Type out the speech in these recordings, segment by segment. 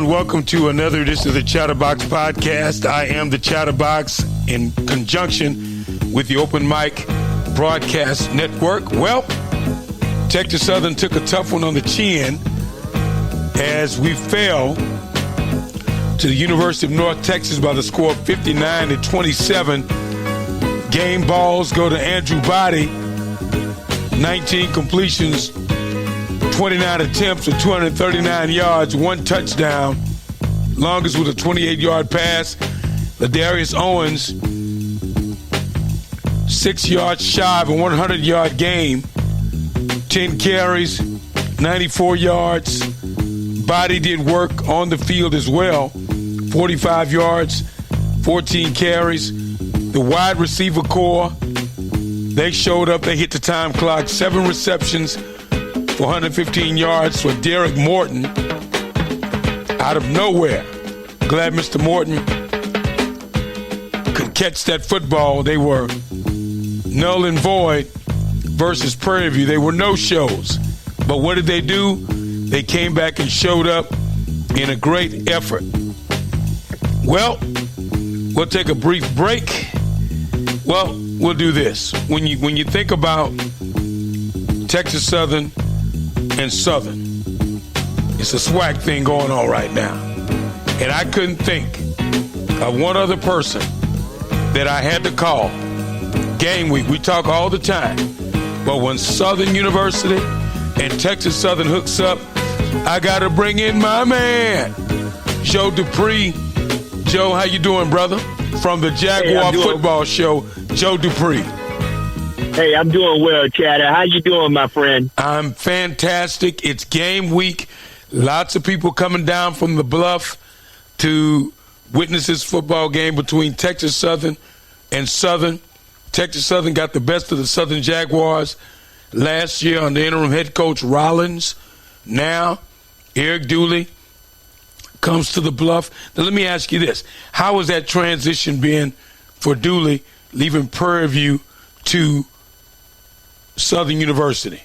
and welcome to another edition of the Chatterbox podcast. I am the Chatterbox in conjunction with the Open Mic Broadcast Network. Well, Texas Southern took a tough one on the chin as we fell to the University of North Texas by the score of 59-27. Game balls go to Andrew Body, 19 completions, 29 attempts for 239 yards, one touchdown. Longest with a 28-yard pass. Ladarius Owens, 6 yards shy of a 100-yard game. 10 carries, 94 yards. Body did work on the field as well. 45 yards, 14 carries. The wide receiver core, they showed up. They hit the time clock. 7 receptions, 115 yards for Derek Morton out of nowhere. Glad Mr. Morton could catch that football. They were null and void versus Prairie View. They were no-shows. But what did they do? They came back and showed up in a great effort. Well, we'll take a brief break. Well, we'll do this. When you think about Texas Southern and Southern, it's a swag thing going on right now. And I couldn't think of one other person that I had to call. Game week, we talk all the time. But when Southern University and Texas Southern hooks up, I got to bring in my man, Joe Dupre. Joe, how you doing, brother? From the Jaguar Football Show, Joe Dupre. Hey, I'm doing well, Chatter. How you doing, my friend? I'm fantastic. It's game week. Lots of people coming down from the bluff to witness this football game between Texas Southern and Southern. Texas Southern got the best of the Southern Jaguars last year under interim head coach Rollins. Now, Eric Dooley comes to the bluff. Now, let me ask you this. How has that transition been for Dooley leaving Prairie View to Southern University?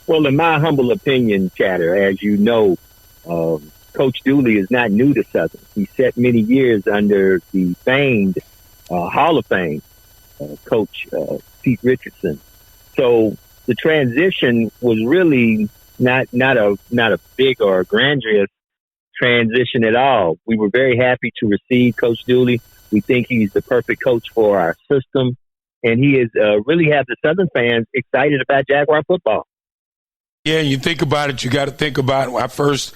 Well, in my humble opinion, Chatter, as you know, Coach Dooley is not new to Southern. He spent many years under the famed Hall of Fame coach Pete Richardson. So the transition was really not a big or a grandiose transition at all. We were very happy to receive Coach Dooley. We think he's the perfect coach for our system. And he is really have the Southern fans excited about Jaguar football. Yeah, you think about it, you got to think about it. I first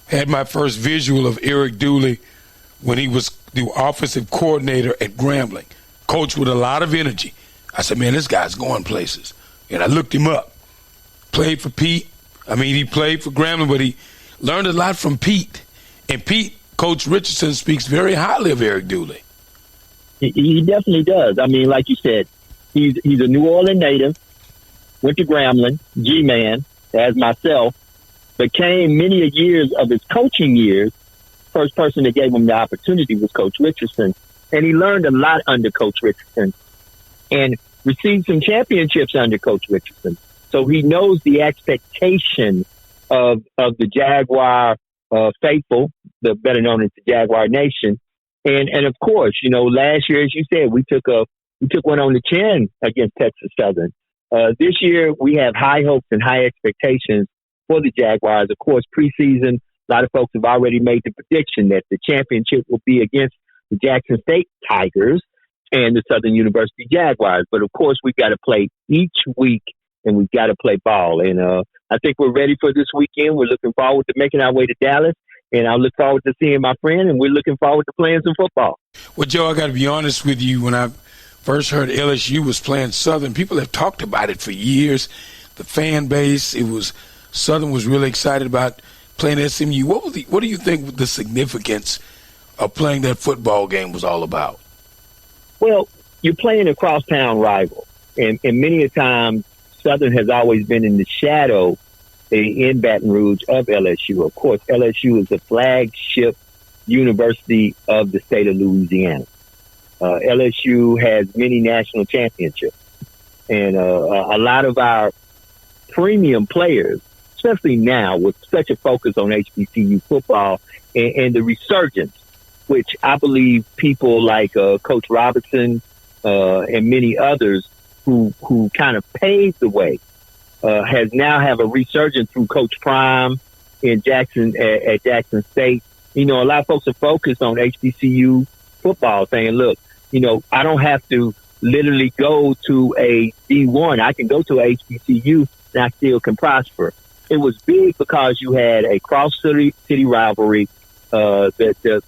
had my first visual of Eric Dooley when he was the offensive coordinator at Grambling. Coach with a lot of energy. I said, man, this guy's going places. And I looked him up. Played for Pete. He played for Grambling, but he learned a lot from Pete. And Pete, Coach Richardson, speaks very highly of Eric Dooley. He definitely does. Like you said, he's a New Orleans native, went to Grambling, G-Man, as myself, became many years of his coaching years. First person that gave him the opportunity was Coach Richardson. And he learned a lot under Coach Richardson and received some championships under Coach Richardson. So he knows the expectation of the Jaguar faithful, the better known as the Jaguar Nation. And of course, last year, as you said, we took one on the chin against Texas Southern. This year, we have high hopes and high expectations for the Jaguars. Of course, preseason, a lot of folks have already made the prediction that the championship will be against the Jackson State Tigers and the Southern University Jaguars. But of course, we've got to play each week, and we've got to play ball. And I think we're ready for this weekend. We're looking forward to making our way to Dallas. And I look forward to seeing my friend, and we're looking forward to playing some football. Well, Joe, I got to be honest with you. When I first heard LSU was playing Southern, people have talked about it for years. The fan base, Southern was really excited about playing SMU. What do you think the significance of playing that football game was all about? Well, you're playing a crosstown rival, and many a time Southern has always been in the shadow in Baton Rouge of LSU. Of course, LSU is the flagship university of the state of Louisiana. LSU has many national championships, and a lot of our premium players especially now with such a focus on HBCU football and the resurgence, which I believe people like Coach Robinson and many others who kind of paved the way have a resurgence through Coach Prime in Jackson at Jackson State. You know, a lot of folks are focused on HBCU football, saying, look, you know, I don't have to literally go to a D1. I can go to a HBCU and I still can prosper. It was big because you had a cross-city rivalry. The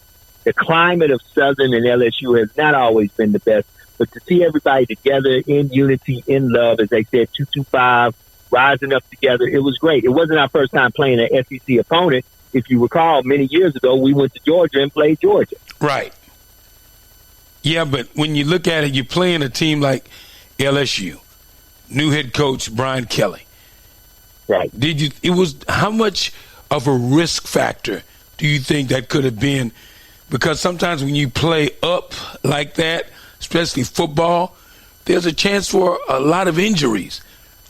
climate of Southern and LSU has not always been the best, but to see everybody together in unity, in love, as they said, 225, rising up together, it was great. It wasn't our first time playing an SEC opponent. If you recall, many years ago, we went to Georgia and played Georgia. Right. Yeah, but when you look at it, you're playing a team like LSU, new head coach Brian Kelly. Right. How much of a risk factor do you think that could have been? Because sometimes when you play up like that, especially football, there's a chance for a lot of injuries.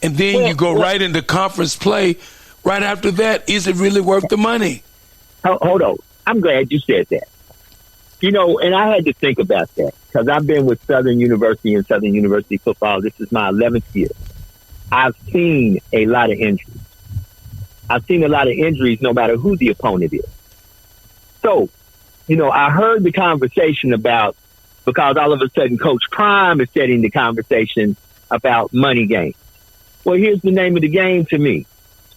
And then you go right into conference play. Right after that, is it really worth the money? Hold on. I'm glad you said that. You know, and I had to think about that because I've been with Southern University and Southern University football. This is my 11th year. I've seen a lot of injuries. I've seen a lot of injuries no matter who the opponent is. So, you know, I heard the conversation about, because all of a sudden Coach Prime is setting the conversation about money games. Well, here's the name of the game to me.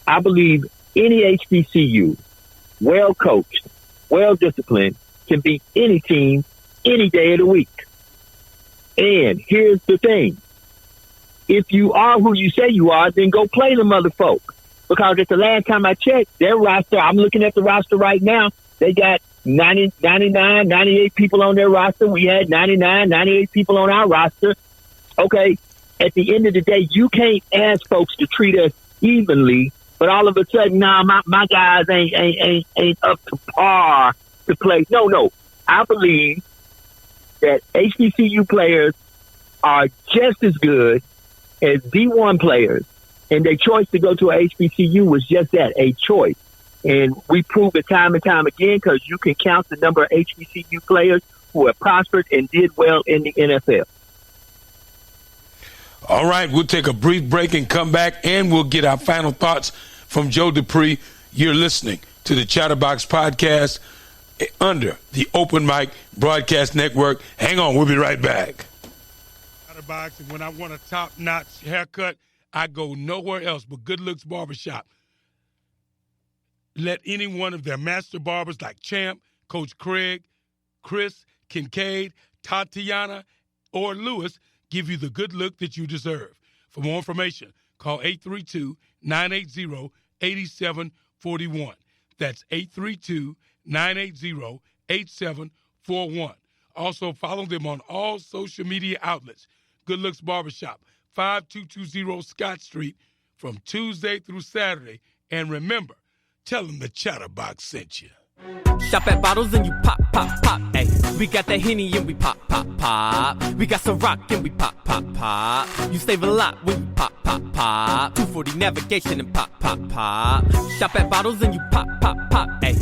I believe any HBCU, well coached, well disciplined, can beat any team any day of the week. And here's the thing. If you are who you say you are, then go play them other folk. Because at the last time I checked, their roster, I'm looking at the roster right now, they got 99, 98 people on their roster. We had 99, 98 people on our roster. Okay, at the end of the day, you can't ask folks to treat us evenly, but all of a sudden, my guys ain't up to par to play. No. I believe that HBCU players are just as good as D1 players, and their choice to go to a HBCU was just that, a choice. And we prove it time and time again because you can count the number of HBCU players who have prospered and did well in the NFL. All right, we'll take a brief break and come back, and we'll get our final thoughts from Joe Dupre. You're listening to the Chatterbox podcast under the Open Mic Broadcast Network. Hang on, we'll be right back. Chatterbox, and when I want a top-notch haircut, I go nowhere else but Good Looks Barbershop. Let any one of their master barbers like Champ, Coach Craig, Chris, Kincaid, Tatiana, or Lewis give you the good look that you deserve. For more information, call 832-980-8741. That's 832-980-8741. Also, follow them on all social media outlets. Good Looks Barbershop, 5220 Scott Street, from Tuesday through Saturday. And remember, tell them the Chatterbox sent you. Shop at Bottles and you pop, pop, pop. Ay, we got that Henny and we pop, pop, pop. We got some rock and we pop, pop, pop. You save a lot when you pop, pop, pop. 240 navigation and pop, pop, pop. Shop at Bottles and you pop, pop, pop. Ay.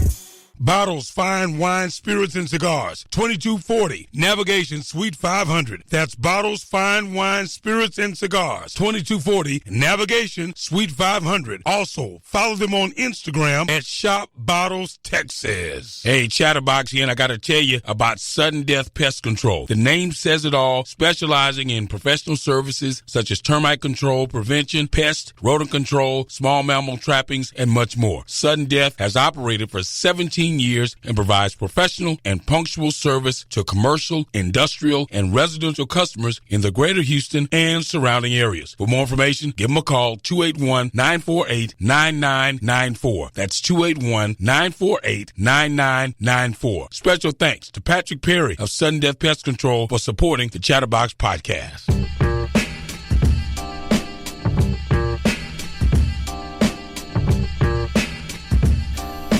Bottles, Fine Wine, Spirits, and Cigars. 2240 Navigation Suite 500. That's Bottles, Fine Wine, Spirits, and Cigars. 2240 Navigation Suite 500. Also, follow them on Instagram at Shop Bottles Texas. Hey, Chatterbox here, and I got to tell you about Sudden Death Pest Control. The name says it all, specializing in professional services such as termite control, prevention, pest, rodent control, small mammal trappings, and much more. Sudden Death has operated for 17 years and provides professional and punctual service to commercial, industrial, and residential customers in the greater Houston and surrounding areas. For more information, give them a call, 281-948-9994. That's 281-948-9994. Special thanks to Patrick Perry of Sudden Death Pest Control for supporting the Chatterbox podcast.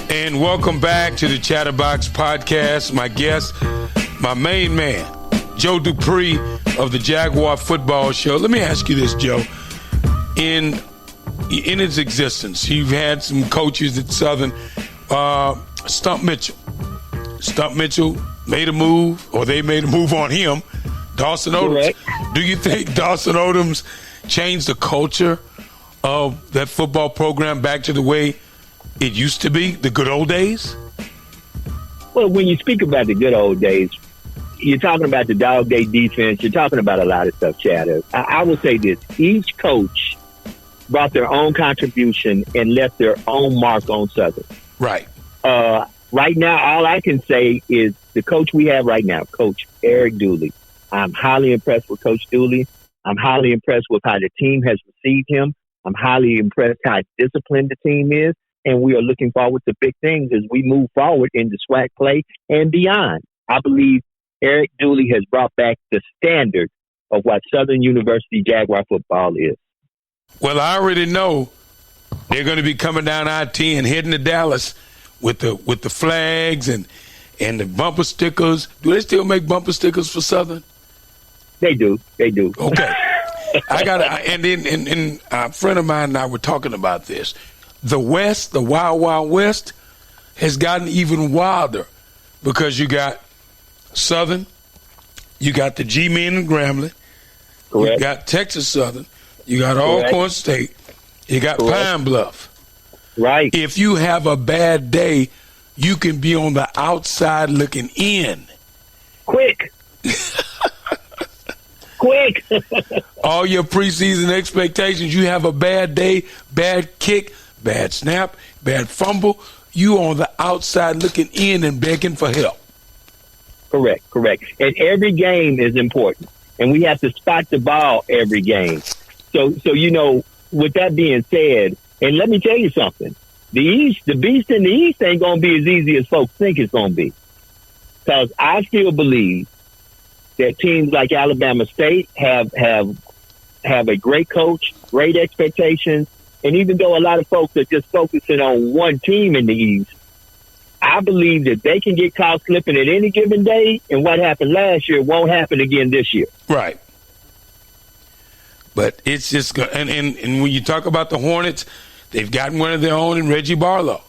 And welcome back to the Chatterbox podcast. My guest, my main man, Joe Dupre of the Jaguar Football Show. Let me ask you this, Joe. In in its existence, you've had some coaches at Southern. Stump Mitchell made a move, or they made a move on him. Dawson Odoms. Correct. Do you think Dawson Odoms changed the culture of that football program back to the way it used to be, the good old days? Well, when you speak about the good old days, you're talking about the dog day defense. You're talking about a lot of stuff, Chatter. I will say this. Each coach brought their own contribution and left their own mark on Southern. Right. Right now, all I can say is the coach we have right now, Coach Eric Dooley. I'm highly impressed with Coach Dooley. I'm highly impressed with how the team has received him. I'm highly impressed how disciplined the team is. And we are looking forward to big things as we move forward into SWAC play and beyond. I believe Eric Dooley has brought back the standard of what Southern University Jaguar football is. Well, I already know they're going to be coming down I-10 heading to Dallas with the flags and the bumper stickers. Do they still make bumper stickers for Southern? They do. Okay. And a friend of mine and I were talking about this. The West, the Wild Wild West, has gotten even wilder because you got Southern, you got the G-Men and Grambling, Correct. You got Texas Southern, you got Alcorn State, you got Correct. Pine Bluff. Right. If you have a bad day, you can be on the outside looking in. Quick. All your preseason expectations, you have a bad day, bad kick, bad snap, bad fumble, you on the outside looking in and begging for help. Correct. And every game is important. And we have to spot the ball every game. So with that being said, and let me tell you something, the beast in the East ain't going to be as easy as folks think it's going to be. Because I still believe that teams like Alabama State have a great coach, great expectations, and even though a lot of folks are just focusing on one team in the East, I believe that they can get caught slipping at any given day, and what happened last year won't happen again this year. Right. But it's just – and when you talk about the Hornets, they've gotten one of their own in Reggie Barlow.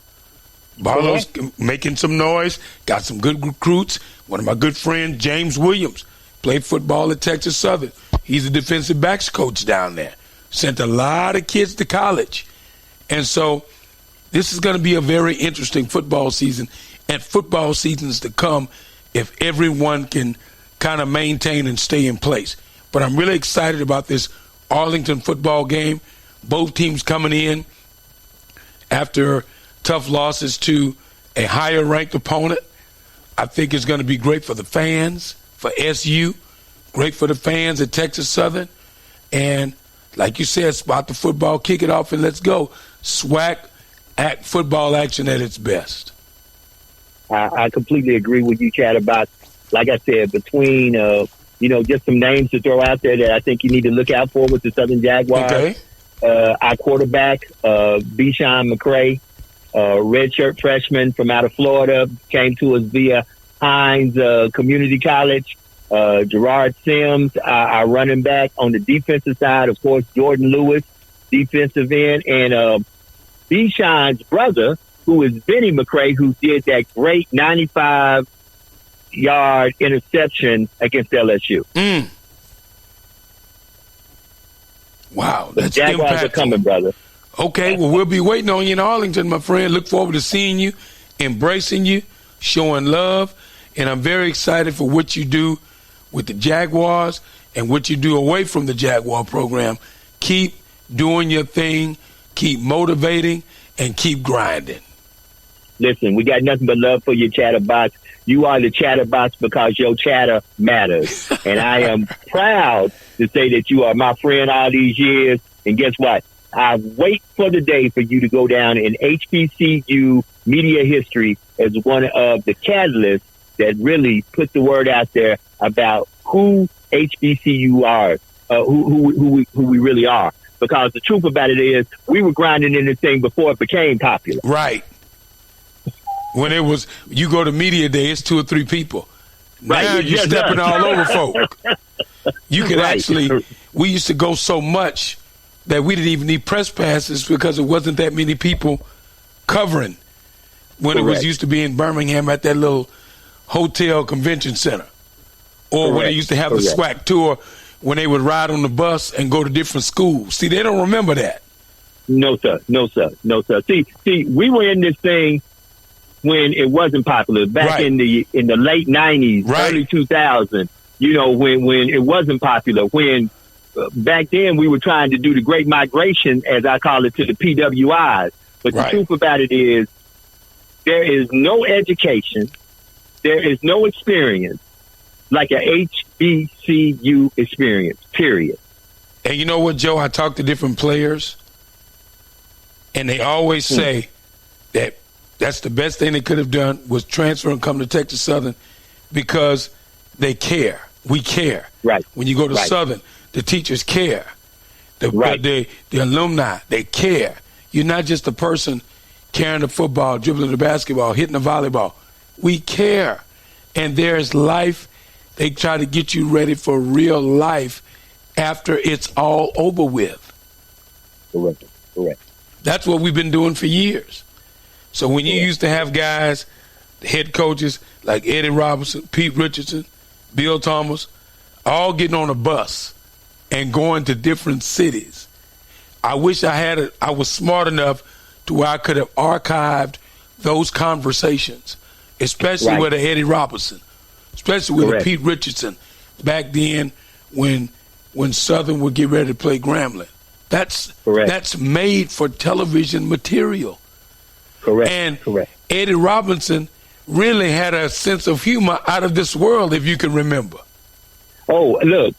Barlow's making some noise, got some good recruits. One of my good friends, James Williams, played football at Texas Southern. He's a defensive backs coach down there. Sent a lot of kids to college. And so this is going to be a very interesting football season, and football seasons to come if everyone can kind of maintain and stay in place. But I'm really excited about this Arlington football game. Both teams coming in after tough losses to a higher-ranked opponent. I think it's going to be great for the fans, for SU, great for the fans at Texas Southern. And like you said, spot the football, kick it off, and let's go. SWAC football action at its best. I completely agree with you, Chatterbox. Like I said, between, just some names to throw out there that I think you need to look out for with the Southern Jaguars. Okay. Our quarterback, Bichon McCray, redshirt freshman from out of Florida, came to us via Hines Community College. Gerard Sims, our running back. On the defensive side, of course, Jordan Lewis, defensive end, and Bichon's brother, who is Benny McCray, who did that great 95-yard interception against LSU. Wow, the that's Jaguars impactful. Are coming, brother. Okay, well, we'll be waiting on you in Arlington, my friend. Look forward to seeing you, embracing you, showing love, and I'm very excited for what you do with the Jaguars and what you do away from the Jaguar program. Keep doing your thing, keep motivating, and keep grinding. Listen, we got nothing but love for you, Chatterbox. You are the Chatterbox because your chatter matters. And I am proud to say that you are my friend all these years. And guess what? I wait for the day for you to go down in HBCU media history as one of the catalysts that really put the word out there about who HBCU are, who we really are. Because the truth about it is we were grinding in this thing before it became popular. Right. When it was, you go to media day, it's 2 or 3 people. Right. Now you're stepping all over folk. You could Right. actually, we used to go so much that we didn't even need press passes because it wasn't that many people covering when it was used to be in Birmingham at that little hotel convention center. Or when they used to have the SWAC tour when they would ride on the bus and go to different schools. See, they don't remember that. No, sir. No, sir. No, sir. See, we were in this thing when it wasn't popular back in the late 90s, early 2000s, you know, when it wasn't popular, when back then we were trying to do the great migration, as I call it, to the PWIs. But the truth about it is there is no education, there is no experience like an HBCU experience, period. And you know what, Joe? I talk to different players, and they always say that that's the best thing they could have done was transfer and come to Texas Southern because they care. We care. Right. When you go to Southern, the teachers care. The alumni, they care. You're not just a person carrying the football, dribbling the basketball, hitting the volleyball. We care. And there's life. They try to get you ready for real life after it's all over with. Correct. That's what we've been doing for years. So when you used to have guys, head coaches like Eddie Robinson, Pete Richardson, Bill Thomas, all getting on a bus and going to different cities, I wish I was smart enough to where I could have archived those conversations, especially with a Eddie Robinson, especially with a Pete Richardson back then when Southern would get ready to play Grambling. That's made for television material. And Eddie Robinson really had a sense of humor out of this world, if you can remember. Oh, look,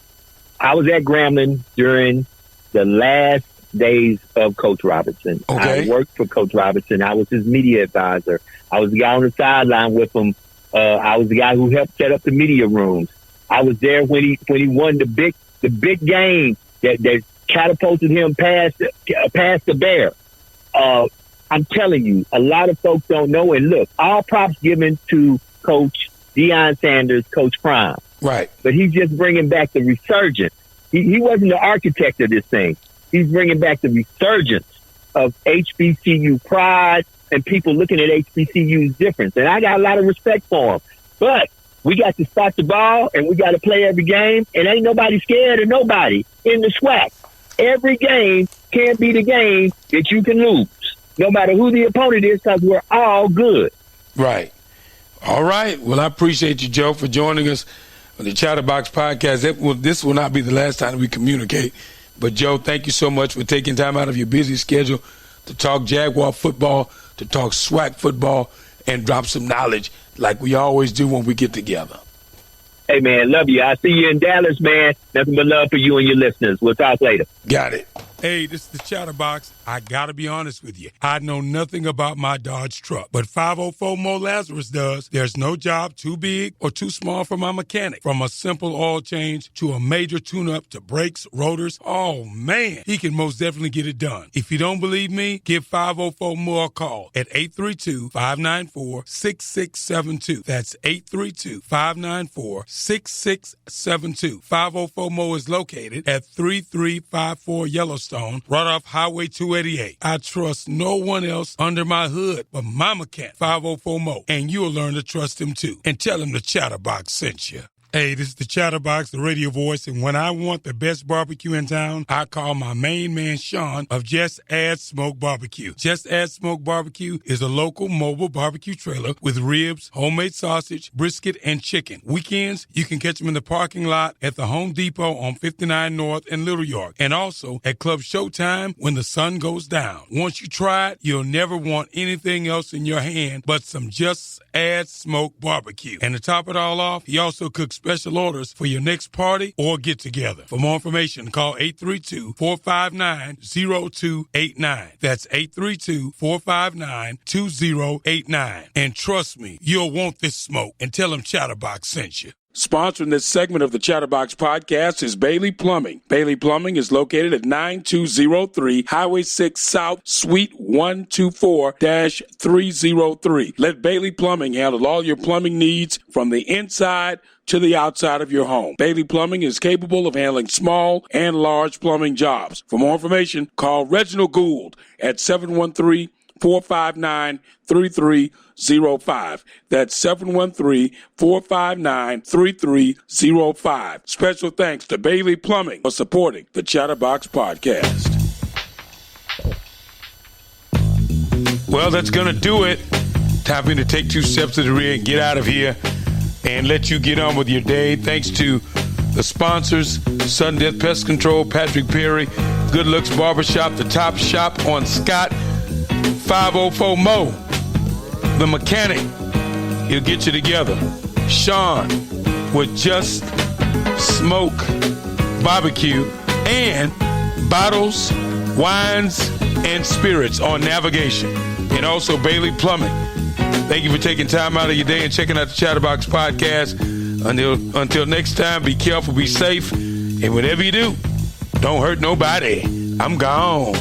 I was at Grambling during the last days of Coach Robinson. I worked for Coach Robinson. I was his media advisor. I was the guy on the sideline with him. I was the guy who helped set up the media rooms. I was there when he won the big game that catapulted him past the Bear. I'm telling you, a lot of folks don't know. And look, all props given to Coach Deion Sanders, Coach Prime. Right. But he's just bringing back the resurgence. He wasn't the architect of this thing. He's bringing back the resurgence of HBCU pride and people looking at HBCU's difference. And I got a lot of respect for him. But we got to spot the ball and we got to play every game. And ain't nobody scared of nobody in the SWAC. Every game can't be the game that you can lose, no matter who the opponent is, because we're all good. Right. All right. Well, I appreciate you, Joe, for joining us on the Chatterbox podcast. This will not be the last time we communicate. But, Joe, thank you so much for taking time out of your busy schedule to talk Jaguar football, to talk SWAC football, and drop some knowledge like we always do when we get together. Hey, man, love you. I'll see you in Dallas, man. Nothing but love for you and your listeners. We'll talk later. Got it. Hey, this is the Chatterbox. I got to be honest with you. I know nothing about my Dodge truck, but 504 Mo Lazarus does. There's no job too big or too small for my mechanic. From a simple oil change to a major tune-up to brakes, rotors. Oh, man, he can most definitely get it done. If you don't believe me, give 504 Mo a call at 832-594-6672. That's 832-594-6672. 504 Mo is located at 3354 Yellowstone, right off Highway 288. I trust no one else under my hood but Mama Cat 504 Mo, and you'll learn to trust him too. And tell him the Chatterbox sent you. Hey, this is the Chatterbox, the radio voice, and when I want the best barbecue in town, I call my main man, Sean, of Just Add Smoke Barbecue. Just Add Smoke Barbecue is a local mobile barbecue trailer with ribs, homemade sausage, brisket, and chicken. Weekends, you can catch them in the parking lot at the Home Depot on 59 North in Little York, and also at Club Showtime when the sun goes down. Once you try it, you'll never want anything else in your hand but some Just Add Smoke Barbecue. And to top it all off, he also cooks special orders for your next party or get-together. For more information, call 832-459-0289. That's 832-459-2089. And trust me, you'll want this smoke. And tell him Chatterbox sent you. Sponsoring this segment of the Chatterbox podcast is Bailey Plumbing. Bailey Plumbing is located at 9203 Highway 6 South, Suite 124-303. Let Bailey Plumbing handle all your plumbing needs from the inside to the outside of your home. Bailey Plumbing is capable of handling small and large plumbing jobs. For more information, call Reginald Gould at 713-459-3305. That's 713-459-3305. Special thanks to Bailey Plumbing for supporting the Chatterbox podcast. Well, that's going to do it. Time for me to take 2 steps to the rear and get out of here and let you get on with your day. Thanks to the sponsors, Sudden Death Pest Control, Patrick Perry, Good Looks Barbershop, The Top Shop on Scott, 504 Mo, the mechanic. He'll get you together. Sean with Just Smoke Barbecue, and Bottles, Wines, and Spirits on Navigation. And also Bailey Plumbing. Thank you for taking time out of your day and checking out the Chatterbox podcast. Until next time, be careful, be safe, and whatever you do, don't hurt nobody. I'm gone.